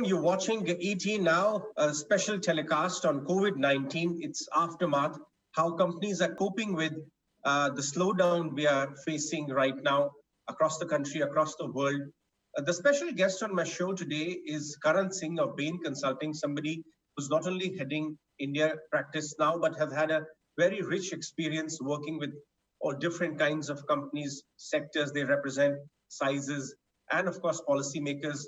You're watching ET Now, a special telecast on COVID-19, its aftermath, how companies are coping with the slowdown we are facing right now across the country, across the world. The special guest on my show today is Karan Singh of Bain Consulting, somebody who's not only heading India practice now, but have had a very rich experience working with all different kinds of companies, sectors they represent, sizes, and of course, policymakers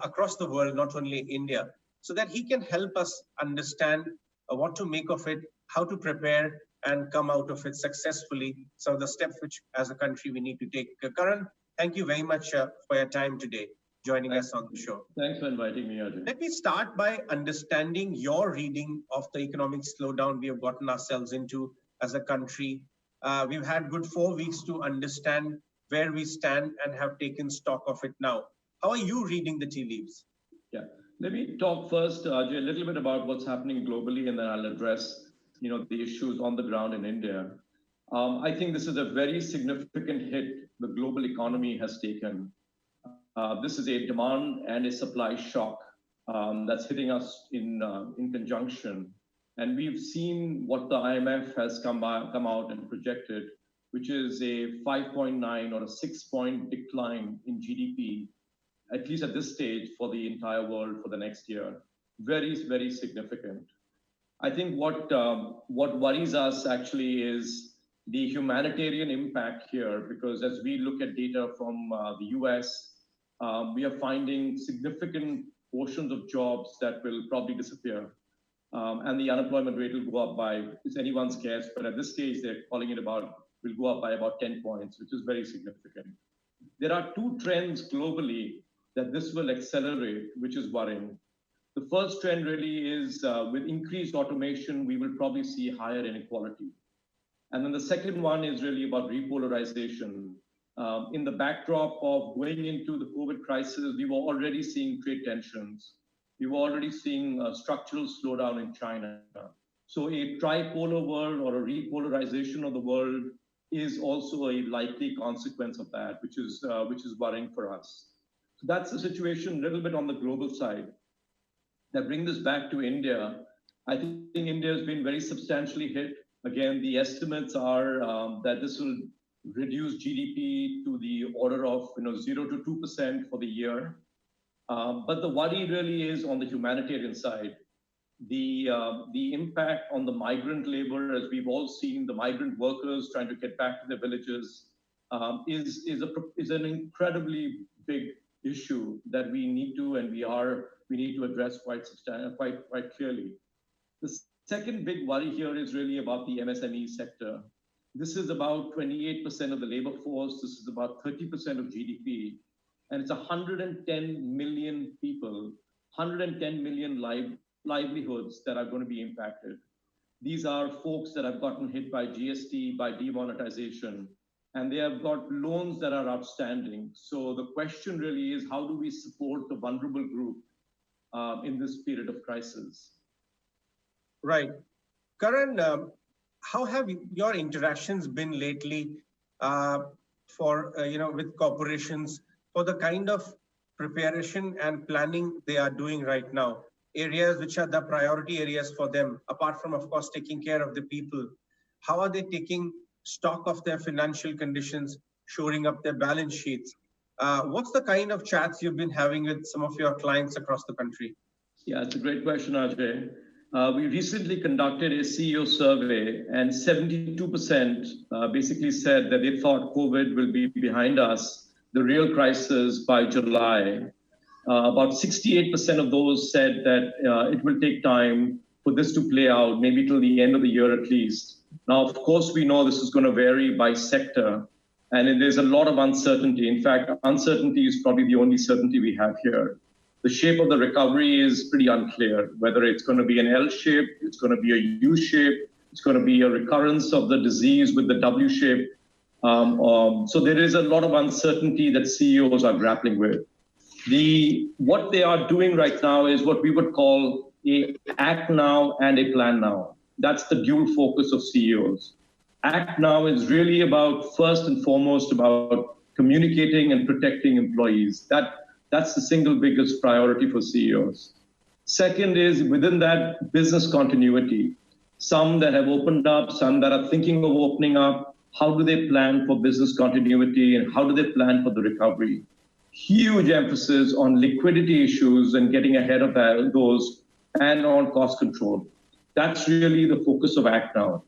across the world, not only India, so that he can help us understand what to make of it, how to prepare and come out of it successfully. So the steps which as a country we need to take. Karan, thank you very much for your time today, joining us on the show. Thanks for inviting me, Ajay. Let me start by understanding your reading of the economic slowdown we have gotten ourselves into as a country. We've had good 4 weeks to understand where we stand and have taken stock of it now. How are you reading the tea leaves? Yeah, let me talk first, Ajay, a little bit about what's happening globally, and then I'll address, the issues on the ground in India. I think this is a very significant hit the global economy has taken. This is a demand and a supply shock that's hitting us in conjunction. And we've seen what the IMF has come out and projected, which is a 5.9 or a 6-point decline in GDP, at least at this stage, for the entire world for the next year. Very, very significant. I think what worries us actually is the humanitarian impact here, because as we look at data from the US, we are finding significant portions of jobs that will probably disappear. And the unemployment rate will go up by, it's anyone's guess, but at this stage, they're calling it will go up by about 10 points, which is very significant. There are two trends globally that this will accelerate, which is worrying. The first trend really is with increased automation, we will probably see higher inequality. And then the second one is really about repolarization. In the backdrop of going into the COVID crisis, we were already seeing trade tensions. We were already seeing a structural slowdown in China. So a tripolar world or a repolarization of the world is also a likely consequence of that, which is worrying for us. So that's the situation a little bit on the global side. That brings us back to India. I think India has been very substantially hit. Again, the estimates are that this will reduce GDP to the order of 0 to 2% for the year. But the worry really is on the humanitarian side. The impact on the migrant labor, as we've all seen, the migrant workers trying to get back to their villages, is an incredibly big issue that we need to address quite clearly. The second big worry here is really about the MSME sector. This is about 28% of the labor force. This is about 30% of GDP. And it's 110 million people, 110 million livelihoods that are going to be impacted. These are folks that have gotten hit by GST, by demonetization, and they have got loans that are outstanding. So the question really is, how do we support the vulnerable group in this period of crisis? Right. Karan, how have your interactions been lately with corporations for the kind of preparation and planning they are doing right now? Areas which are the priority areas for them, apart from, of course, taking care of the people. How are they taking stock of their financial conditions, shoring up their balance sheets? What's the kind of chats you've been having with some of your clients across the country? Yeah, it's a great question, Ajay. We recently conducted a CEO survey, and 72% basically said that they thought COVID will be behind us, the real crisis, by July. About 68% of those said that it will take time for this to play out, maybe till the end of the year at least. Now, of course, we know this is going to vary by sector, and there's a lot of uncertainty. In fact, uncertainty is probably the only certainty we have here. The shape of the recovery is pretty unclear, whether it's going to be an L shape, it's going to be a U shape, it's going to be a recurrence of the disease with the W shape. So there is a lot of uncertainty that CEOs are grappling with. What they are doing right now is what we would call a act now and a plan now. That's the dual focus of CEOs. Act now is really about, first and foremost, about communicating and protecting employees. That's the single biggest priority for CEOs. Second is within that business continuity. Some that have opened up, some that are thinking of opening up. How do they plan for business continuity and how do they plan for the recovery? Huge emphasis on liquidity issues and getting ahead of those and on cost control. That's really the focus of Act Now.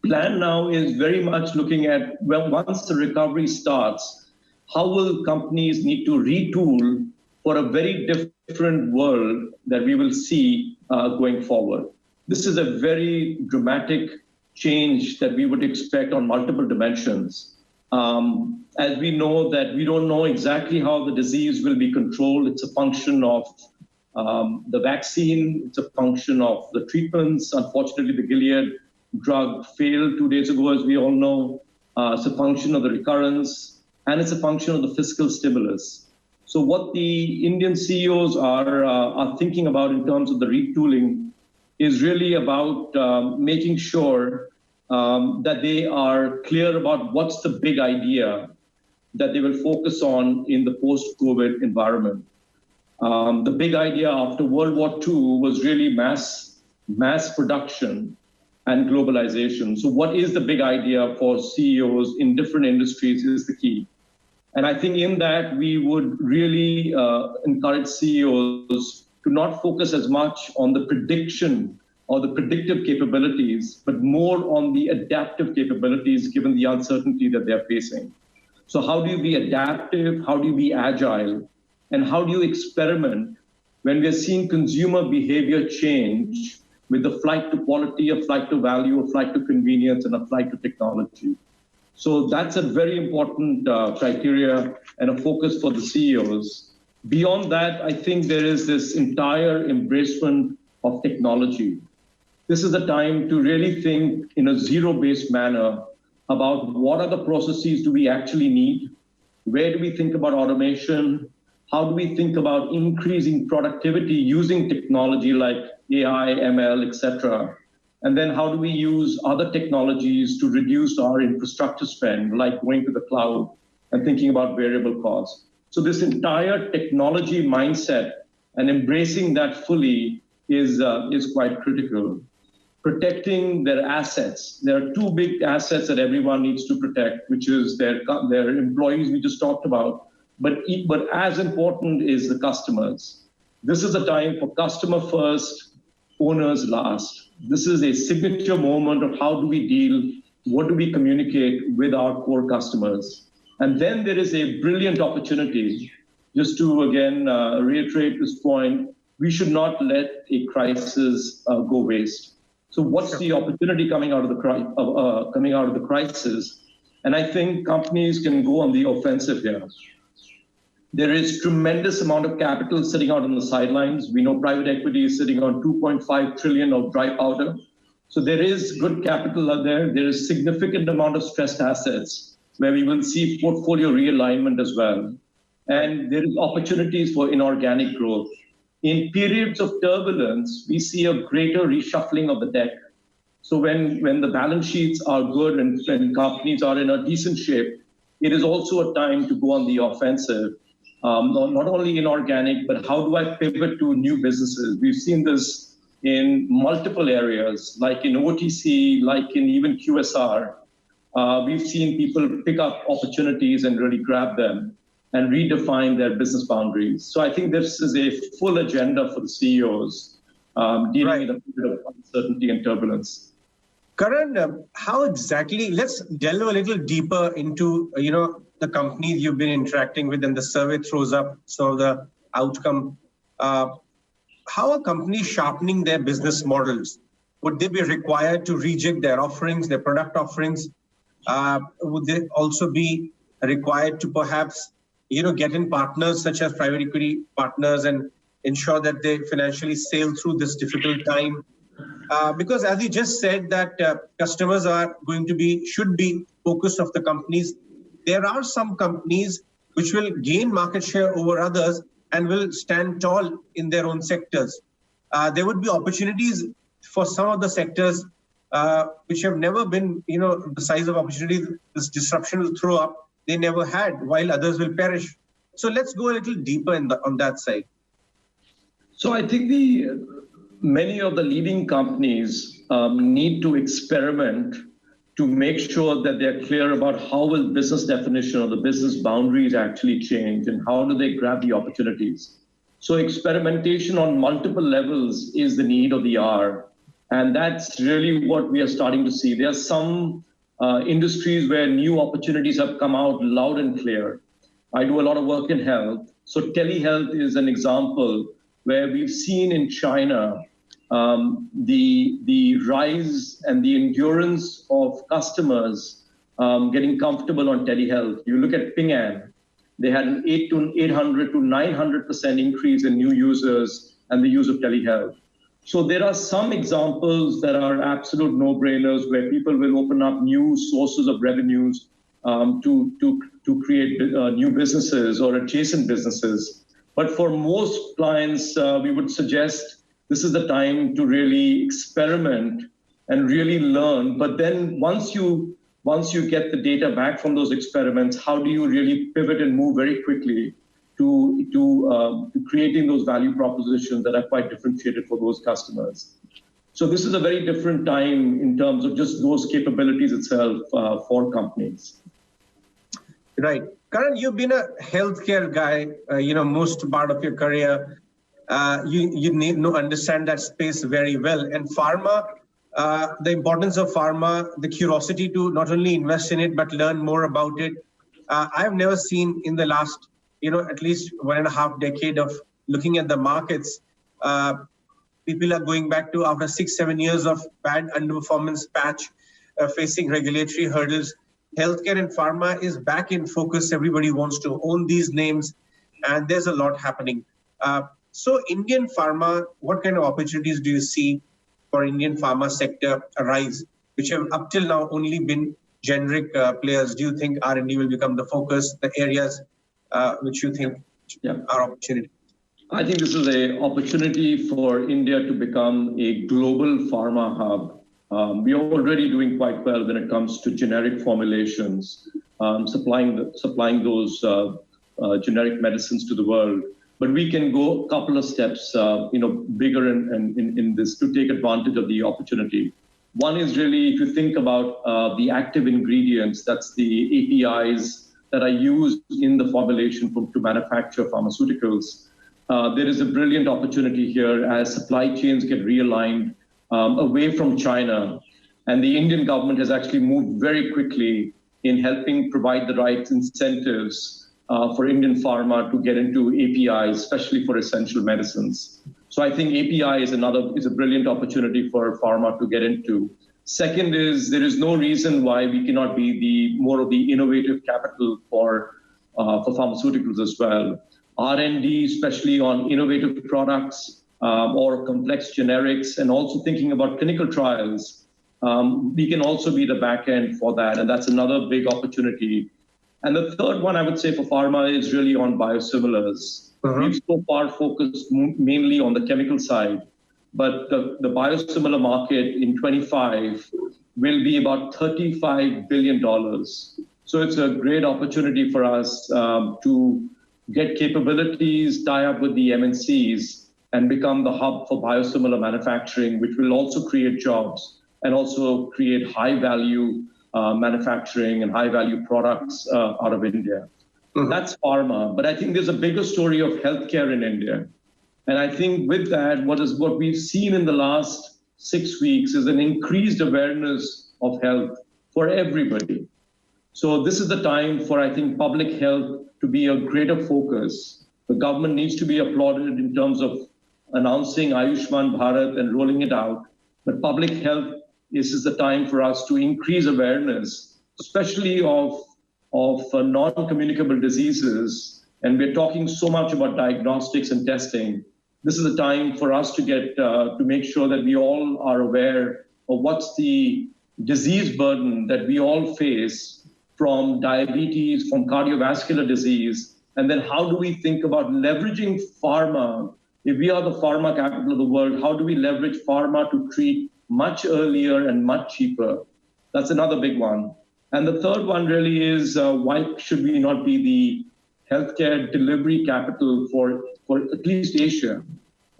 Plan Now is very much looking at, well, once the recovery starts, how will companies need to retool for a very different world that we will see going forward? This is a very dramatic change that we would expect on multiple dimensions. As we know that we don't know exactly how the disease will be controlled. It's a function of the vaccine. It's a function of the treatments. Unfortunately, the Gilead drug failed 2 days ago, as we all know. It's a function of the recurrence, and it's a function of the fiscal stimulus. So what the Indian CEOs are thinking about in terms of the retooling is really about making sure that they are clear about what's the big idea that they will focus on in the post-COVID environment. The big idea after World War II was really mass production and globalization. So what is the big idea for CEOs in different industries is the key. And I think in that, we would really encourage CEOs to not focus as much on the prediction or the predictive capabilities, but more on the adaptive capabilities given the uncertainty that they're facing. So how do you be adaptive? How do you be agile? And how do you experiment when we're seeing consumer behavior change with the flight to quality, a flight to value, a flight to convenience, and a flight to technology? So that's a very important criteria and a focus for the CEOs. Beyond that, I think there is this entire embracement of technology. This is a time to really think in a zero-based manner about what are the processes do we actually need? Where do we think about automation? How do we think about increasing productivity using technology like AI, ML, etc.? And then how do we use other technologies to reduce our infrastructure spend, like going to the cloud and thinking about variable costs? So this entire technology mindset and embracing that fully is quite critical. Protecting their assets. There are two big assets that everyone needs to protect, which is their employees we just talked about, but as important is the customers. This is a time for customer first, owners last. This is a signature moment of how do we deal, what do we communicate with our core customers. And then there is a brilliant opportunity, just to again reiterate this point, we should not let a crisis go waste. So what's the opportunity coming out of the crisis? And I think companies can go on the offensive here. There is tremendous amount of capital sitting out on the sidelines. We know private equity is sitting on 2.5 trillion of dry powder. So there is good capital out there. There is significant amount of stressed assets where we will see portfolio realignment as well. And there is opportunities for inorganic growth. In periods of turbulence, we see a greater reshuffling of the deck. So when the balance sheets are good and when companies are in a decent shape, it is also a time to go on the offensive. Not only inorganic, but how do I pivot to new businesses? We've seen this in multiple areas, like in OTC, like in even QSR. We've seen people pick up opportunities and really grab them and redefine their business boundaries. So I think this is a full agenda for the CEOs dealing with a period of uncertainty and turbulence. Karan, how exactly, let's delve a little deeper into, the companies you've been interacting with, and the survey throws up some of the outcome. How are companies sharpening their business models? Would they be required to rejig their offerings, their product offerings? Would they also be required to perhaps, get in partners such as private equity partners and ensure that they financially sail through this difficult time? Because as you just said that customers should be focused of the companies. There are some companies which will gain market share over others and will stand tall in their own sectors. There would be opportunities for some of the sectors which have never been, the size of opportunities this disruption will throw up, they never had, while others will perish. So let's go a little deeper on that side. So I think many of the leading companies need to experiment to make sure that they're clear about how will business definition or the business boundaries actually change and how do they grab the opportunities. So experimentation on multiple levels is the need of the hour. And that's really what we are starting to see. There are some industries where new opportunities have come out loud and clear. I do a lot of work in health. So telehealth is an example where we've seen in China the rise and the endurance of customers getting comfortable on telehealth. You look at Ping An, they had an 800 to 900% increase in new users and the use of telehealth. So there are some examples that are absolute no-brainers where people will open up new sources of revenues to create new businesses or adjacent businesses. But for most clients, we would suggest this is the time to really experiment and really learn. But then once you get the data back from those experiments, how do you really pivot and move very quickly to creating those value propositions that are quite differentiated for those customers? So this is a very different time in terms of just those capabilities itself for companies. Right. Karan, you've been a healthcare guy, most part of your career. You need to understand that space very well. And pharma, the importance of pharma, the curiosity to not only invest in it, but learn more about it. I've never seen in the last, at least 1.5 decades of looking at the markets, people are going back to after 6-7 years of bad underperformance patch, facing regulatory hurdles. Healthcare and pharma is back in focus. Everybody wants to own these names, and there's a lot happening. So Indian pharma, what kind of opportunities do you see for Indian pharma sector arise, which have up till now only been generic players? Do you think R&D will become the focus, the areas which you think are opportunity? I think this is an opportunity for India to become a global pharma hub. We are already doing quite well when it comes to generic formulations, supplying those generic medicines to the world. But we can go a couple of steps, bigger in this to take advantage of the opportunity. One is really, if you think about the active ingredients, that's the APIs that are used in the formulation to manufacture pharmaceuticals. There is a brilliant opportunity here as supply chains get realigned away from China. And the Indian government has actually moved very quickly in helping provide the right incentives for Indian pharma to get into APIs, especially for essential medicines. So I think API is a brilliant opportunity for pharma to get into. Second is there is no reason why we cannot be more of the innovative capital for pharmaceuticals as well. R&D, especially on innovative products or complex generics, and also thinking about clinical trials, we can also be the back end for that, and that's another big opportunity. And the third one I would say for pharma is really on biosimilars. We've so far focused mainly on the chemical side, but the biosimilar market in 25 will be about $35 billion. So it's a great opportunity for us to get capabilities, tie up with the MNCs, and become the hub for biosimilar manufacturing, which will also create jobs and also create high-value manufacturing and high-value products out of India. That's pharma. But I think there's a bigger story of healthcare in India. And I think with that, what we've seen in the last 6 weeks is an increased awareness of health for everybody. So this is the time for, I think, public health to be a greater focus. The government needs to be applauded in terms of announcing Ayushman Bharat and rolling it out. But public health, this is the time for us to increase awareness, especially of non-communicable diseases. And we're talking so much about diagnostics and testing. This is a time for us to get to make sure that we all are aware of what's the disease burden that we all face from diabetes, from cardiovascular disease, and then how do we think about leveraging pharma? If we are the pharma capital of the world, how do we leverage pharma to treat much earlier and much cheaper? That's another big one. And the third one really is why should we not be healthcare delivery capital for at least Asia.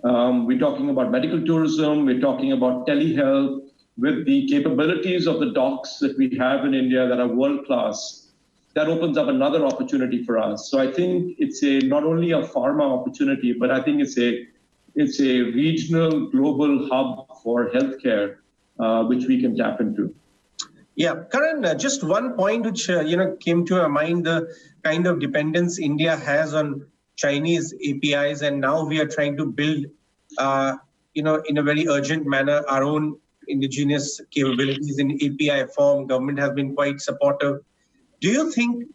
We're talking about medical tourism, we're talking about telehealth, with the capabilities of the docs that we have in India that are world-class. That opens up another opportunity for us. So I think it's not only a pharma opportunity, but I think it's a regional, global hub for healthcare, which we can tap into. Yeah, Karan, just one point which came to our mind: the kind of dependence India has on Chinese APIs, and now we are trying to build, in a very urgent manner, our own indigenous capabilities in API form. Government has been quite supportive. Do you think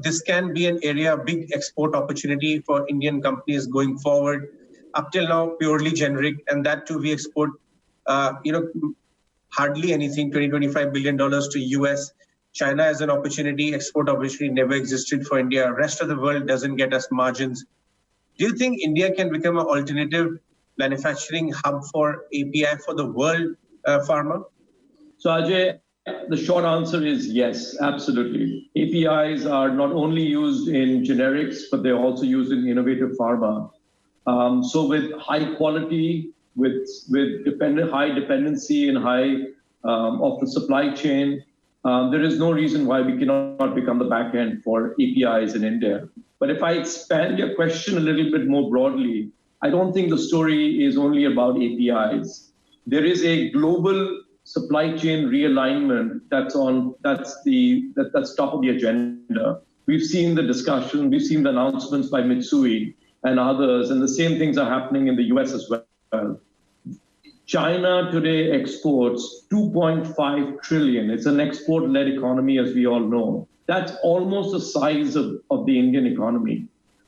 this can be an area, big export opportunity for Indian companies going forward? Up till now, purely generic, and that too we export, hardly anything, $25 billion to US. China as an opportunity, export opportunity never existed for India. Rest of the world doesn't get us margins. Do you think India can become an alternative manufacturing hub for API for the world pharma? So Ajay, the short answer is yes, absolutely. APIs are not only used in generics, but they're also used in innovative pharma. So with high quality, with high dependency and high of the supply chain, there is no reason why we cannot become the back end for APIs in India. But if I expand your question a little bit more broadly, I don't think the story is only about APIs. There is a global supply chain realignment that's top of the agenda. We've seen the discussion, we've seen the announcements by Mitsui and others, and the same things are happening in the US as well. China today exports 2.5 trillion. It's an export-led economy, as we all know. That's almost the size of the Indian economy.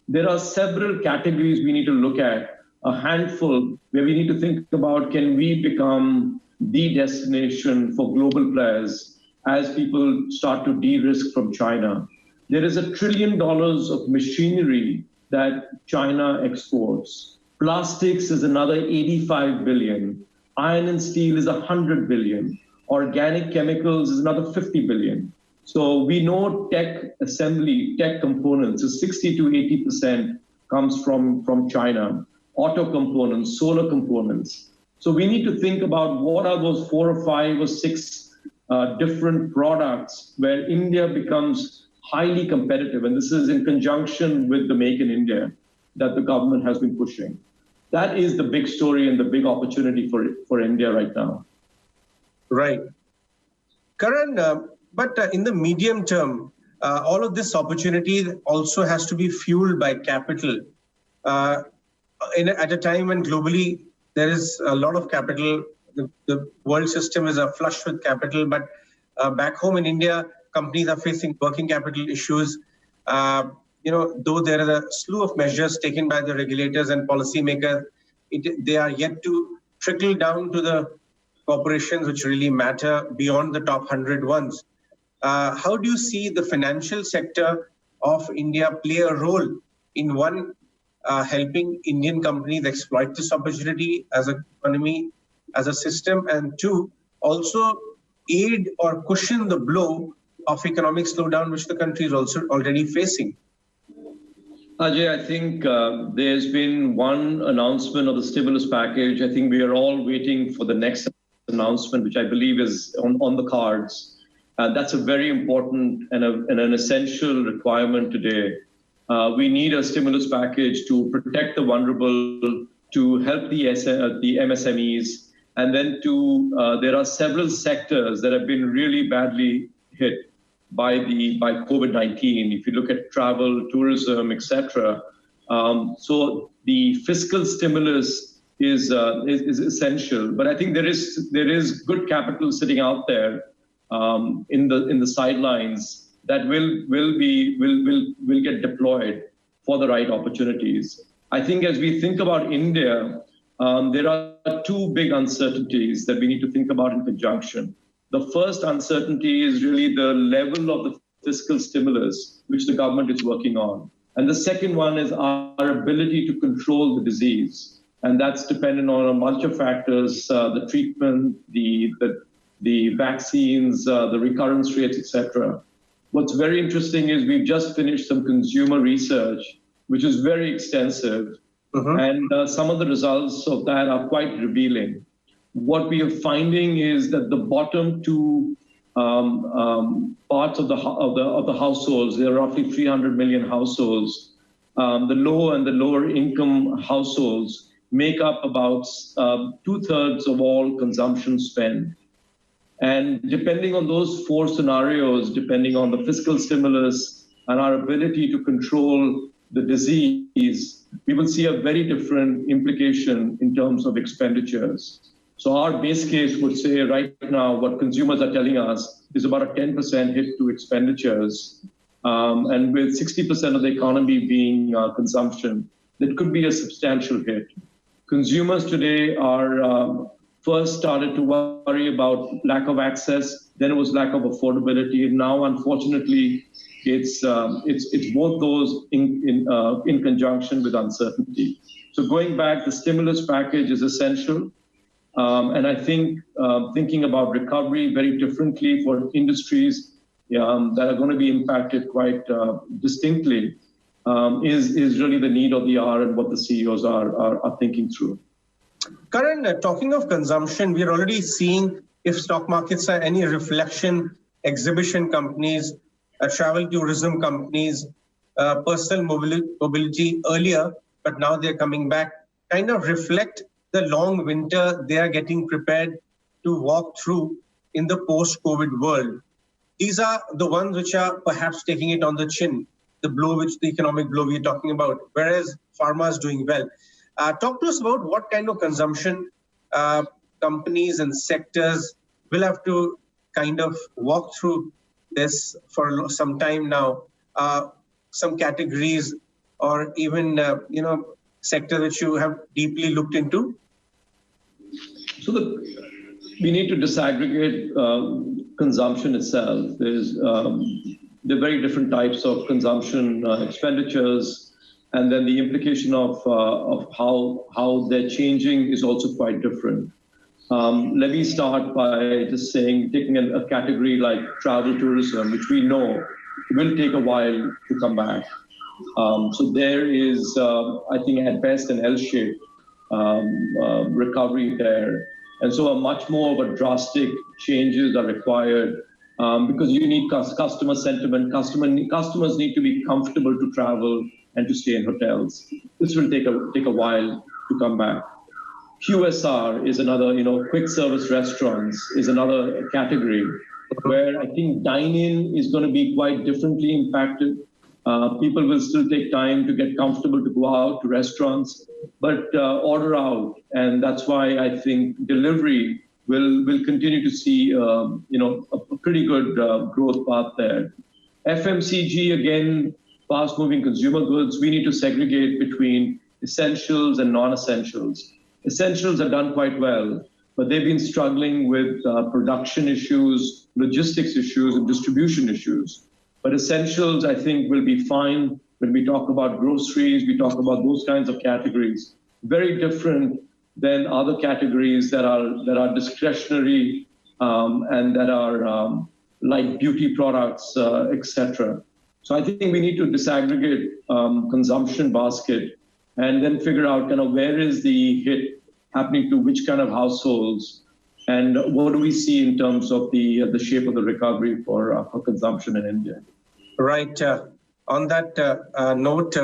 There are several categories we need to look at, a handful where we need to think about, can we become the destination for global players as people start to de-risk from China? There is $1 trillion of machinery that China exports. Plastics is another 85 billion. Iron and steel is 100 billion. Organic chemicals is another 50 billion. So we know tech assembly, tech components, is 60 to 80% comes from China. Auto components, solar components. So we need to think about what are those 4 or 5 or 6 different products where India becomes highly competitive. And this is in conjunction with the Make in India that the government has been pushing. That is the big story and the big opportunity for India right now. Right. Karan, but in the medium term, all of this opportunity also has to be fueled by capital. At a time when globally there is a lot of capital, the world system is flush with capital, but back home in India, companies are facing working capital issues. Though there are a slew of measures taken by the regulators and policymakers, they are yet to trickle down to the corporations which really matter beyond the top 100 ones. How do you see the financial sector of India play a role in helping Indian companies exploit this opportunity as an economy, as a system, and 2, also aid or cushion the blow of economic slowdown which the country is also already facing? Ajay, I think there's been one announcement of the stimulus package. I think we are all waiting for the next announcement, which I believe is on the cards. That's a very important and an essential requirement today. We need a stimulus package to protect the vulnerable, to help the MSMEs, and then there are several sectors that have been really badly hit by COVID-19. If you look at travel, tourism, etc. So the fiscal stimulus is essential, but I think there is good capital sitting out there in the sidelines that will get deployed for the right opportunities. I think as we think about India, there are 2 big uncertainties that we need to think about in conjunction. The first uncertainty is really the level of the fiscal stimulus which the government is working on. And the second one is our ability to control the disease. And that's dependent on a bunch of factors, the treatment, the vaccines, the recurrence rates, etc. What's very interesting is we've just finished some consumer research, which is very extensive, and some of the results of that are quite revealing. What we are finding is that the bottom two parts of the households, there are roughly 300 million households. The low and the lower income households make up about 2/3 of all consumption spend. And depending on those four scenarios, depending on the fiscal stimulus and our ability to control the disease, we will see a very different implication in terms of expenditures. So our base case would say right now what consumers are telling us is about a 10% hit to expenditures. And with 60% of the economy being consumption, that could be a substantial hit. Consumers today are first started to worry about lack of access, then it was lack of affordability, and now unfortunately it's both those in conjunction with uncertainty. So going back, the stimulus package is essential, and I think thinking about recovery very differently for industries that are going to be impacted quite distinctly is really the need of the hour and what the CEOs are thinking through. Karan, talking of consumption, we're already seeing, if stock markets are any reflection, exhibition companies, travel tourism companies, personal mobility earlier, but now they're coming back, kind of reflect the long winter they are getting prepared to walk through in the post-COVID world. These are the ones which are perhaps taking it on the chin, the economic blow we're talking about, whereas pharma is doing well. Talk to us about what kind of consumption companies and sectors will have to kind of walk through this for some time now. Some categories or even sector which you have deeply looked into. So we need to disaggregate consumption itself. There are very different types of consumption expenditures. And then the implication of how they're changing is also quite different. Let me start by just saying, taking a category like travel tourism, which we know will take a while to come back. So there is, I think, at best an L-shaped recovery there. And so a much more of a drastic changes are required because you need customer sentiment. Customers need to be comfortable to travel and to stay in hotels. This will take a while to come back. QSR is another, quick service restaurants is another category where I think dine-in is going to be quite differently impacted. People will still take time to get comfortable to go out to restaurants, but order out. And that's why I think delivery will continue to see, a pretty good growth path there. FMCG, again, fast-moving consumer goods, we need to segregate between essentials and non-essentials. Essentials are done quite well, but they've been struggling with production issues, logistics issues, and distribution issues. But essentials, I think, will be fine when we talk about groceries, we talk about those kinds of categories. Very different than other categories that are discretionary and that are like beauty products, etc. So I think we need to disaggregate consumption basket and then figure out kind of where is the hit happening to which kind of households and what do we see in terms of the shape of the recovery for consumption in India. Right. On that note,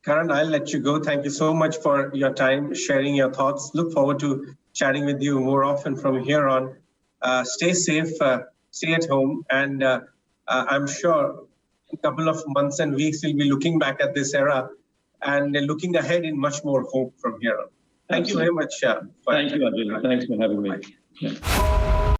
Karan, I'll let you go. Thank you so much for your time, sharing your thoughts. Look forward to chatting with you more often from here on. Stay safe, stay at home, and I'm sure a couple of months and weeks we'll be looking back at this era and looking ahead in much more hope from here on. Thank you very much. Thank you, Ajay. Thanks for having me. Yeah.